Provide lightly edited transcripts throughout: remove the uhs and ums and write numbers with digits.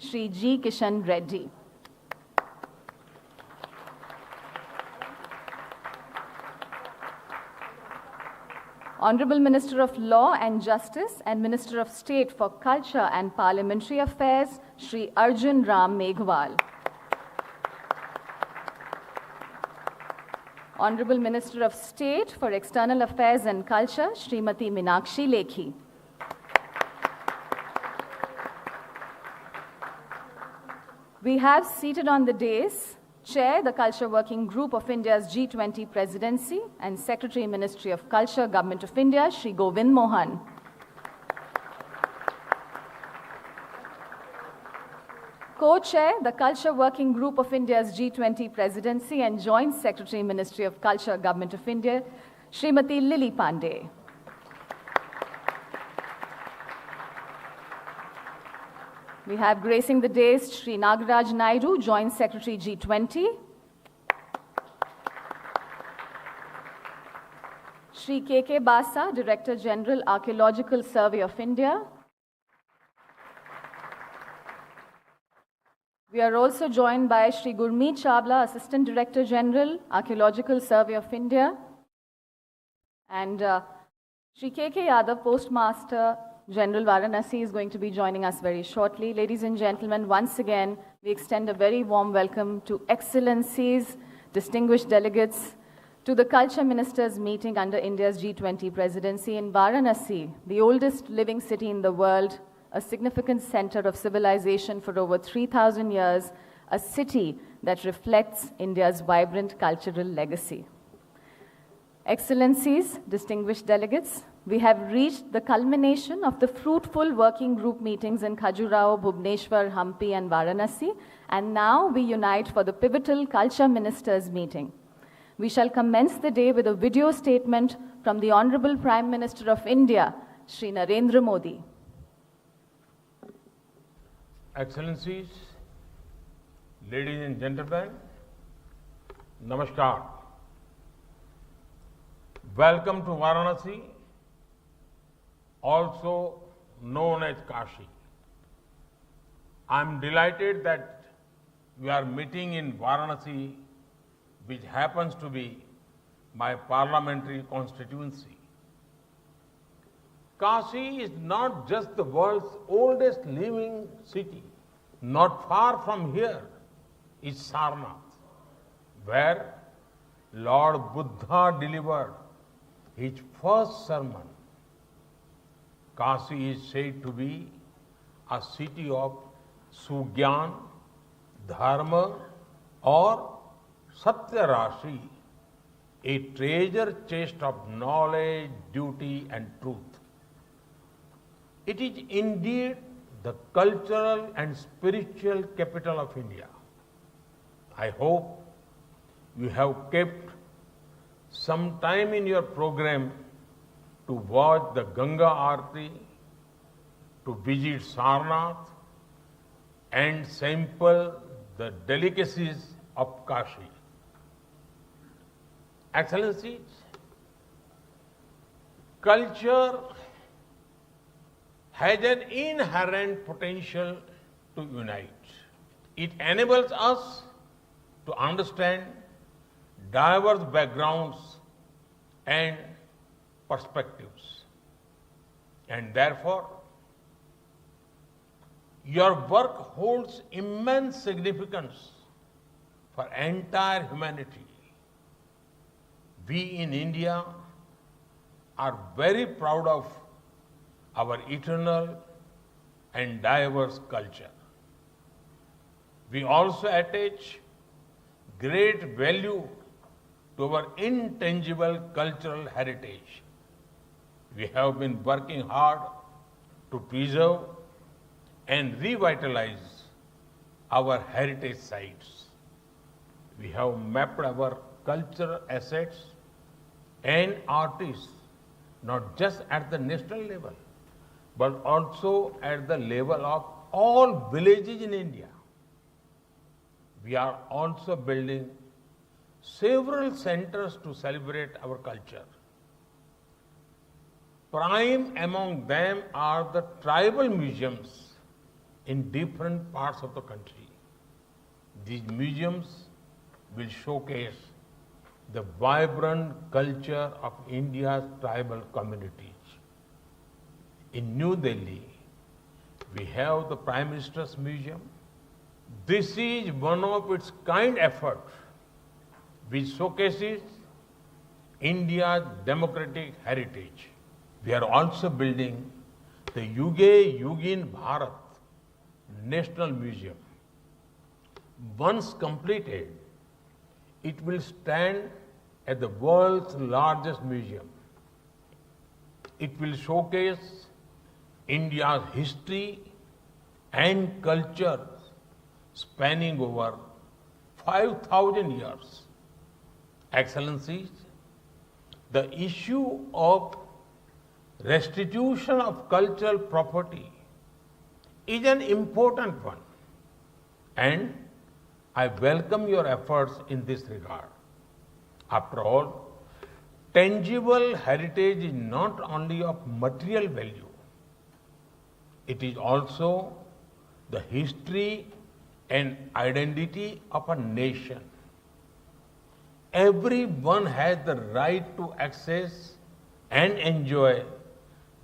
Shri G. Kishan Reddy. Honorable Minister of Law and Justice and Minister of State for Culture and Parliamentary Affairs, Shri Arjun Ram Meghwal. Honorable Minister of State for External Affairs and Culture, Srimati Meenakshi Lekhi. We have seated on the dais Chair, the Culture Working Group of India's G20 Presidency and Secretary, Ministry of Culture, Government of India, Shri Govind Mohan. Co-Chair, the Culture Working Group of India's G20 Presidency and Joint Secretary, Ministry of Culture, Government of India, Srimati Lily Pandey. We have gracing the dais Shri Nagaraj Naidu, Joint Secretary G20. Shri K.K. Basa, Director General, Archaeological Survey of India. We are also joined by Shri Gurmeet Chawla, Assistant Director General, Archaeological Survey of India. And Shri K.K. Yadav, Postmaster General Varanasi, is going to be joining us very shortly. Ladies and gentlemen, once again, we extend a very warm welcome to Excellencies, distinguished delegates, to the Culture Ministers meeting under India's G20 presidency in Varanasi, the oldest living city in the world, a significant center of civilization for over 3,000 years, a city that reflects India's vibrant cultural legacy. Excellencies, distinguished delegates, we have reached the culmination of the fruitful working group meetings in Khajuraho, Bhubaneswar, Hampi and Varanasi, and now we unite for the pivotal Culture Ministers meeting. We shall commence the day with a video statement from the Honorable Prime Minister of India, Shri Narendra Modi. Excellencies, ladies and gentlemen, Namaskar. Welcome to Varanasi, also known as Kashi. I am delighted that we are meeting in Varanasi, which happens to be my parliamentary constituency. Kashi is not just the world's oldest living city. Not far from here is Sarnath, where Lord Buddha delivered his first sermon. Kashi is said to be a city of Sugyan, Dharma or Satya Rashi, a treasure chest of knowledge, duty and truth. It is indeed the cultural and spiritual capital of India. I hope you have kept some time in your program to watch the Ganga Aarti, to visit Sarnath and sample the delicacies of Kashi. Excellencies, culture has an inherent potential to unite. It enables us to understand diverse backgrounds and perspectives. And therefore, your work holds immense significance for entire humanity. We in India are very proud of our eternal and diverse culture. We also attach great value to our intangible cultural heritage. We have been working hard to preserve and revitalize our heritage sites. We have mapped our cultural assets and artists not just at the national level, but also at the level of all villages in India. We are also building several centers to celebrate our culture. Prime among them are the tribal museums in different parts of the country. These museums will showcase the vibrant culture of India's tribal communities. In New Delhi, we have the Prime Minister's Museum. This is one of its kind effort which showcases India's democratic heritage. We are also building the Yuge Yugin Bharat National Museum. Once completed, it will stand as the world's largest museum. It will showcase India's history and culture spanning over 5,000 years. Excellencies, the issue of restitution of cultural property is an important one, and I welcome your efforts in this regard. After all, tangible heritage is not only of material value, it is also the history and identity of a nation. Everyone has the right to access and enjoy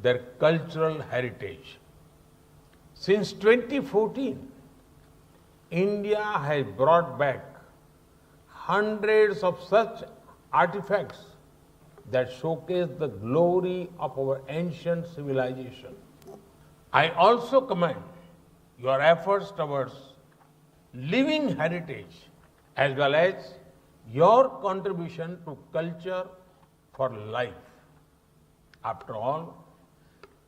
their cultural heritage. Since 2014, India has brought back hundreds of such artifacts that showcase the glory of our ancient civilization. I also commend your efforts towards living heritage as well as your contribution to culture for life. After all,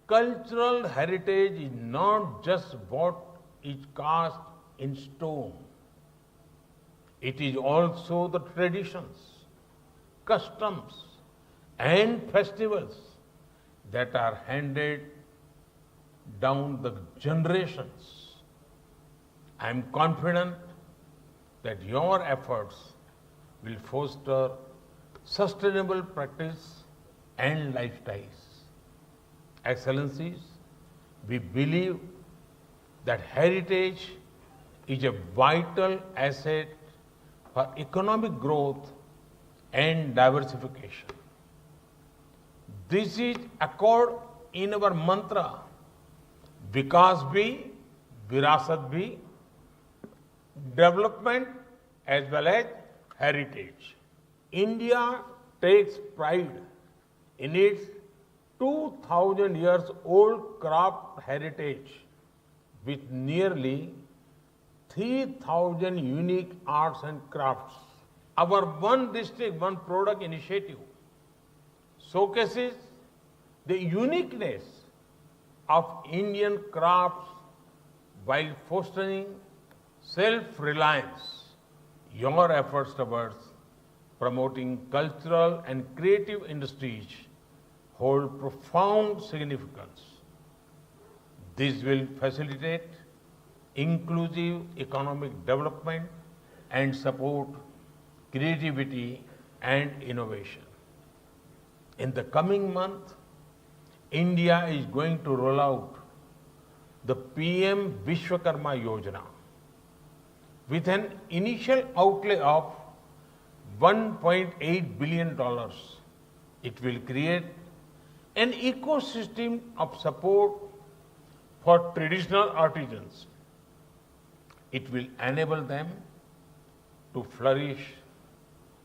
cultural heritage is not just what is cast in stone. It is also the traditions, customs, and festivals that are handed down the generations. I am confident that your efforts will foster sustainable practice and lifestyles. Excellencies, we believe that heritage is a vital asset for economic growth and diversification. This is accord in our mantra, Vikas bhi, Virasat bhi, development as well as heritage. India takes pride in its 2,000 years old craft heritage with nearly 3,000 unique arts and crafts. Our One District, One Product initiative showcases the uniqueness of Indian crafts while fostering self-reliance. Your efforts towards promoting cultural and creative industries hold profound significance. This will facilitate inclusive economic development and support creativity and innovation. In the coming month, India is going to roll out the PM Vishwakarma Yojana with an initial outlay of $1.8 billion. It will create an ecosystem of support for traditional artisans. It will enable them to flourish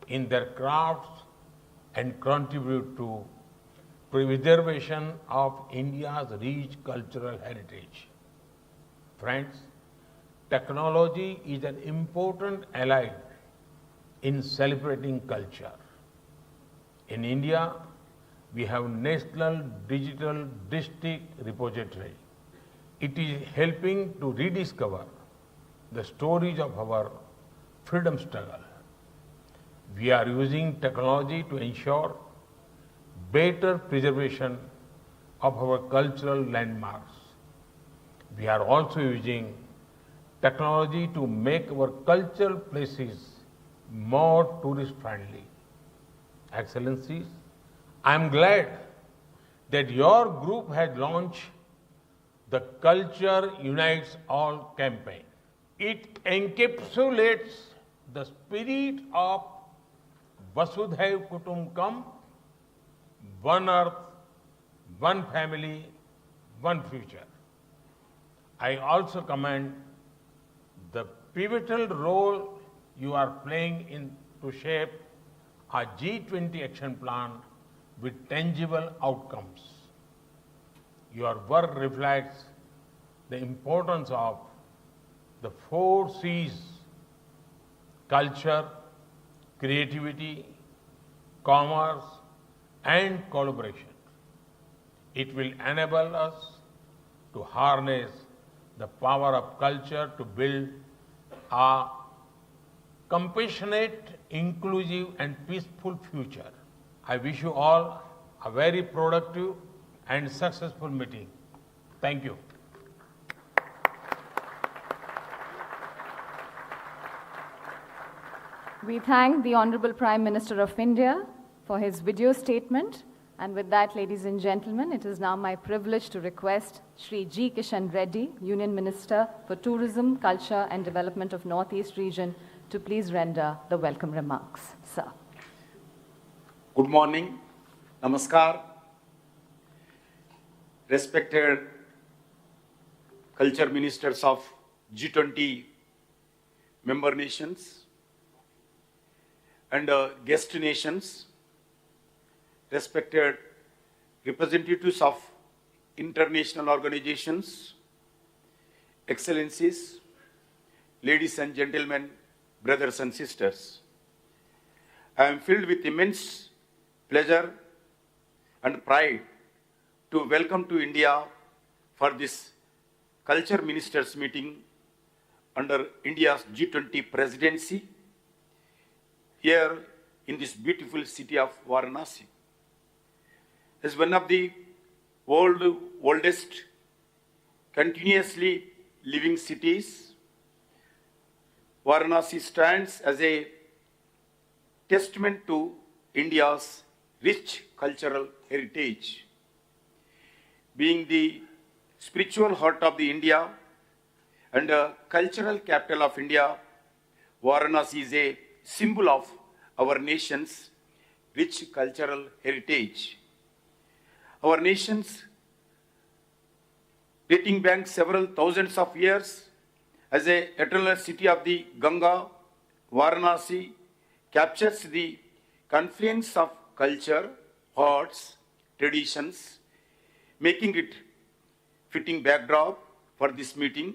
in their crafts and contribute to preservation of India's rich cultural heritage. Friends, technology is an important ally in celebrating culture. In India, we have National Digital District Repository. It is helping to rediscover the stories of our freedom struggle. We are using technology to ensure better preservation of our cultural landmarks. We are also using technology to make our cultural places more tourist-friendly. Excellencies, I am glad that your group has launched the Culture Unites All campaign. It encapsulates the spirit of Vasudhaiv Kutumbakam, one earth, one family, one future. I also commend the pivotal role you are playing in to shape a G20 action plan with tangible outcomes. Your work reflects the importance of the 4 C's: culture, creativity, commerce, and collaboration. It will enable us to harness the power of culture to build a compassionate, inclusive, and peaceful future. I wish you all a very productive and successful meeting. Thank you. We thank the Honorable Prime Minister of India for his video statement. And with that, ladies and gentlemen, it is now my privilege to request Shri G. Kishan Reddy, Union Minister for Tourism, Culture and Development of Northeast Region, to please render the welcome remarks. Sir. Good morning. Namaskar. Respected culture ministers of G20 member nations and guest nations, respected representatives of international organizations, excellencies, ladies and gentlemen, brothers and sisters. I am filled with immense pleasure and pride to welcome to India for this Culture Ministers meeting under India's G20 presidency here in this beautiful city of Varanasi. As one of the world's oldest continuously living cities, Varanasi stands as a testament to India's rich cultural heritage. Being the spiritual heart of the India and a cultural capital of India, Varanasi is a symbol of our nation's rich cultural heritage. Our nation's dating back several thousands of years as a eternal city of the Ganga, Varanasi captures the confluence of culture, arts, traditions, making it fitting backdrop for this meeting.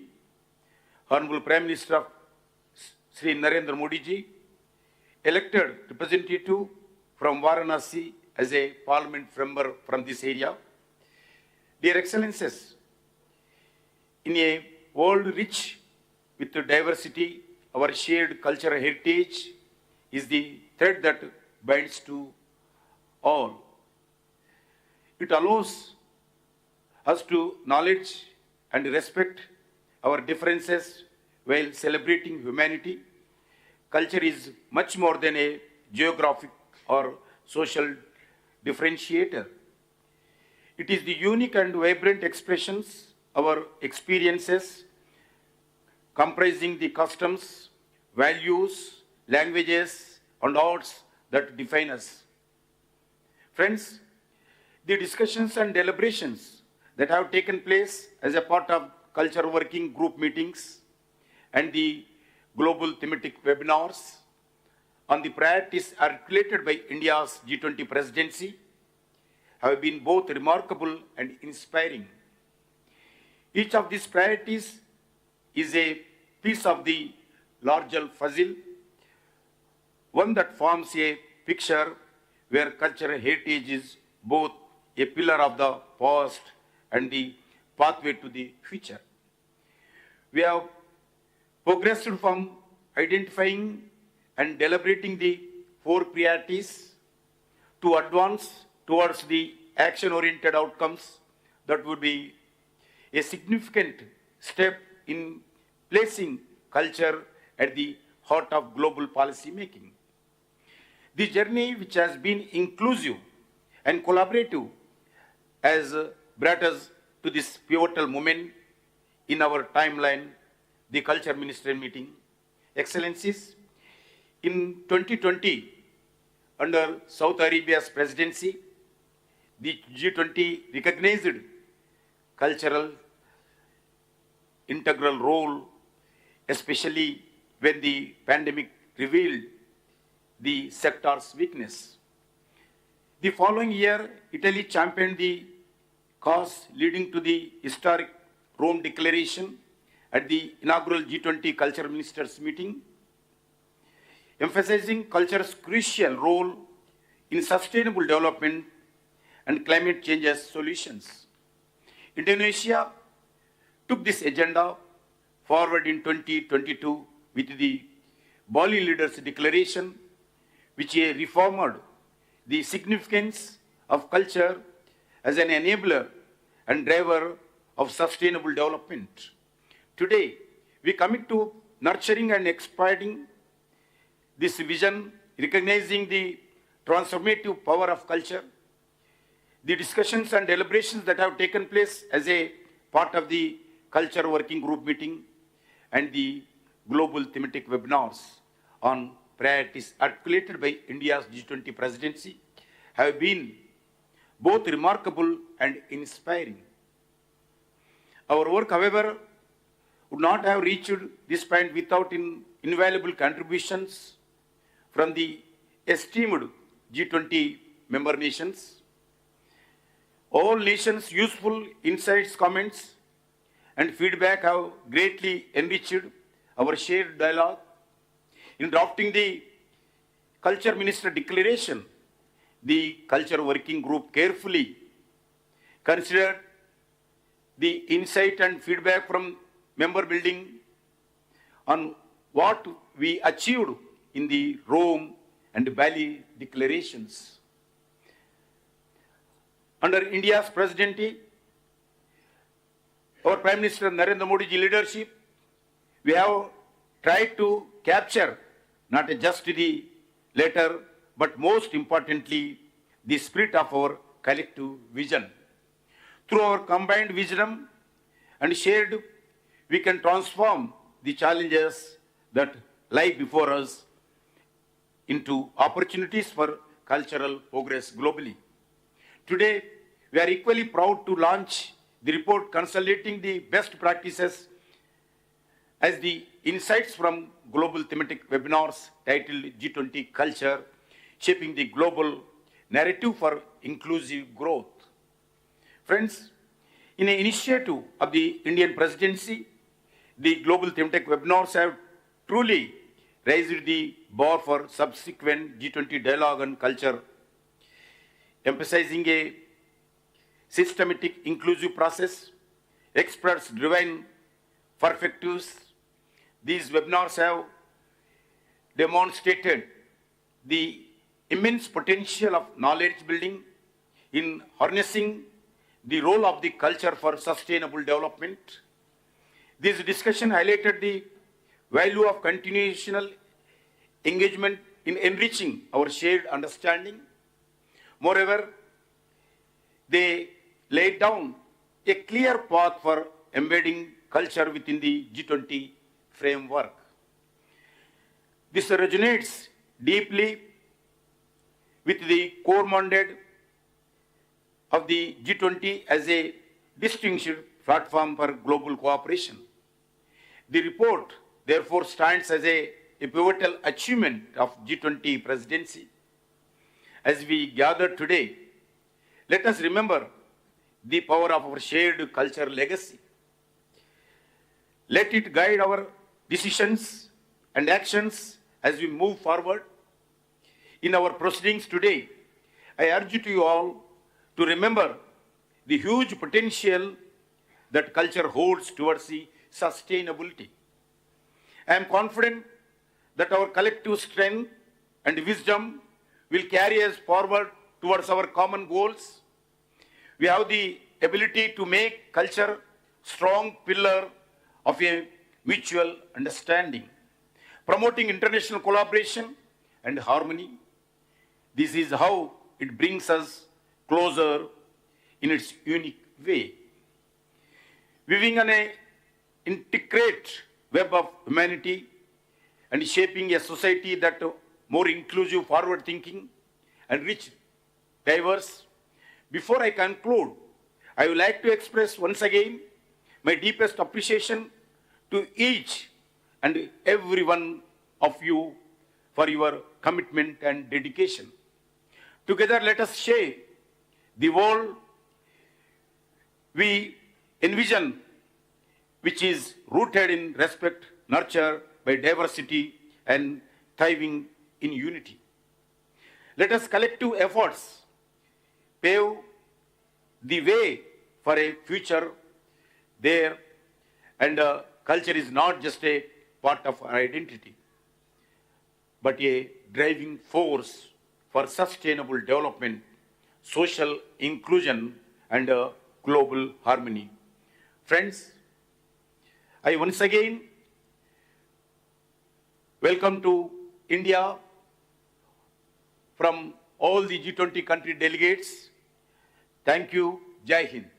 Hon'ble Prime Minister of Shri Narendra Modi ji, elected representative from Varanasi as a parliament member from this area. Dear Excellencies, in a world rich with diversity, our shared cultural heritage is the thread that binds to all. It allows us to acknowledge and respect our differences while celebrating humanity. Culture is much more than a geographic or social differentiator. It is the unique and vibrant expressions, our experiences, comprising the customs, values, languages, and arts that define us. Friends, the discussions and deliberations that have taken place as a part of Culture Working Group meetings and the global thematic webinars on the priorities articulated by India's G20 presidency have been both remarkable and inspiring. Each of these priorities is a piece of the larger puzzle, one that forms a picture where cultural heritage is both a pillar of the past and the pathway to the future. We have progressed from identifying and deliberating the 4 priorities to advance towards the action-oriented outcomes that would be a significant step in placing culture at the heart of global policy making. The journey, which has been inclusive and collaborative, has brought us to this pivotal moment in our timeline, the Culture Minister meeting. Excellencies, in 2020, under Saudi Arabia's presidency, the G20 recognized cultural integral role, especially when the pandemic revealed the sector's weakness. The following year, Italy championed the cause leading to the historic Rome Declaration at the inaugural G20 Culture Ministers meeting, emphasizing culture's crucial role in sustainable development and climate change solutions. Indonesia took this agenda forward in 2022 with the Bali Leaders Declaration, which reformed the significance of culture as an enabler and driver of sustainable development. Today, we commit to nurturing and expanding this vision, recognizing the transformative power of culture. The discussions and deliberations that have taken place as a part of the Culture Working Group meeting and the global thematic webinars on priorities articulated by India's G20 presidency have been both remarkable and inspiring. Our work, however, would not have reached this point without invaluable contributions from the esteemed G20 member nations. All nations' useful insights, comments, and feedback have greatly enriched our shared dialogue. In drafting the Culture Minister Declaration, the Culture Working Group carefully considered the insight and feedback from member building on what we achieved in the Rome and Bali declarations. Under India's presidency, our Prime Minister Narendra Modi's leadership, we have tried to capture not just the letter, but most importantly, the spirit of our collective vision. Through our combined wisdom and shared, we can transform the challenges that lie before us into opportunities for cultural progress globally. Today, we are equally proud to launch the report consolidating the best practices as the insights from global thematic webinars titled G20 Culture, Shaping the Global Narrative for Inclusive Growth. Friends, in an initiative of the Indian presidency, the global thematic webinars have truly raised the bar for subsequent G20 dialogue on culture, emphasizing a systematic inclusive process, experts-driven perspectives. These webinars have demonstrated the immense potential of knowledge building in harnessing the role of the culture for sustainable development. This discussion highlighted the value of continuational engagement in enriching our shared understanding. Moreover, they laid down a clear path for embedding culture within the G20 framework. This resonates deeply with the core mandate of the G20 as a distinguished platform for global cooperation. The report, therefore, stands as a pivotal achievement of G20 presidency. As we gather today, let us remember the power of our shared culture legacy. Let it guide our decisions and actions as we move forward. In our proceedings today, I urge you all to remember the huge potential that culture holds towards the sustainability. I am confident that our collective strength and wisdom will carry us forward towards our common goals. We have the ability to make culture a strong pillar of a mutual understanding, promoting international collaboration and harmony. This is how it brings us closer in its unique way. weaving an intricate web of humanity and shaping a society that more inclusive, forward-thinking, and rich, diverse. Before I conclude, I would like to express once again my deepest appreciation to each and every one of you for your commitment and dedication. Together, let us shape the world we envision, which is rooted in respect, nurtured by diversity, and thriving in unity. Let us collective efforts pave the way for a future there, and culture is not just a part of our identity, but a driving force for sustainable development, social inclusion, and global harmony. Friends, I once again welcome to India from all the G20 country delegates. Thank you. Jai Hind.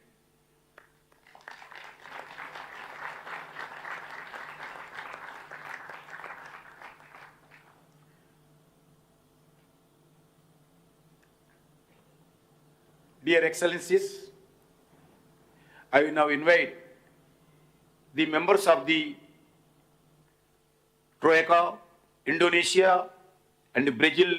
Dear Excellencies, I will now invite the members of the Troika, Indonesia, and Brazil